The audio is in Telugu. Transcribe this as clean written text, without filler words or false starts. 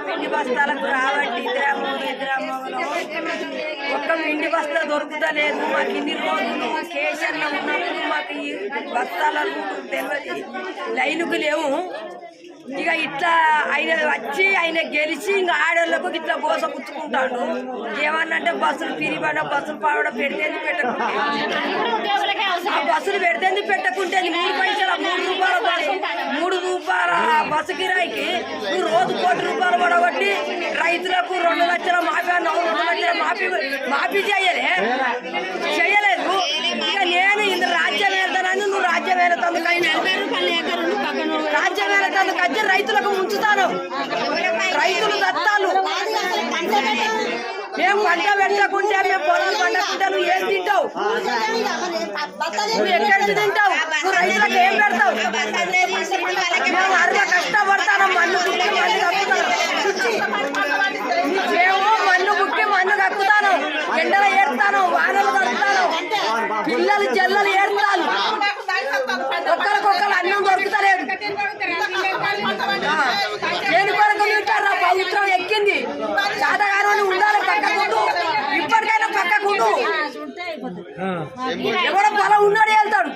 పిండి బస్తాలకు రాబట్టి ఇద్దరమ్మలు ఒక్క పిండి బస్తా దొరుకుతలేదు. మాకు ఇన్ని రోజులు కేసీఆర్లో ఉన్నప్పుడు మాకు ఈ బస్తాలకు తెలియదు, లైన్కు లేవు. ఇక ఇట్లా ఆయన వచ్చి ఆయన గెలిచి ఇంకా ఆడోళ్ళకు ఇట్లా గోస పుచ్చుకుంటాడు. ఏమన్నంటే బస్సులు పిరిబడ బస్సులు పావడం పెడితేంది పెట్టకుంటే, ఆ బస్సులు పెడితేంది పెట్టకుంటే 3 పైసలు 3 రూపాయల బస్సు కిరాయికి నువ్వు రోజు ₹1 కోటి పడగొట్టి రైతులకు 2 లక్షల మాఫీ అన్నావు. 2 లక్షల మాఫీ చేయలేదు. ఇక నేను ఇంత రాజ్యం వెళ్తానని నువ్వు రాజ్యం వెళ్తాను వచ్చి రైతులకు ముంచుతాను. రైతులు దత్తాలు మేము పంట పెట్టకుంటే మేము పొలాలు పండకుంటే నువ్వు ఏం తింటావు? నువ్వు ఎక్కడికి తింటావు? నువ్వు రైతులకు ఏం పెడతావు? మేము అరవై కష్టపడతాను, మన్ను బుక్కి మన్ను కక్కుతాను. మేము మన్ను బుక్కి మన్ను కక్కుతాను, ఎండలు ఏడుతాను, వానలు కడుతాను, పిల్లలు జల్లలు ఏడుతాను. ఒక్కరికొక్కరు అన్నం దొరుకుతలేదు. దేని కొరకు తింటారా? ప్రభుత్వం ఎక్కింది, సాధారణ ఉండాలి పక్కకుంటూ. ఇప్పటికైనా పక్కకుంటూ ఎవడో పొలం ఉన్నాడు వెళ్తాడు.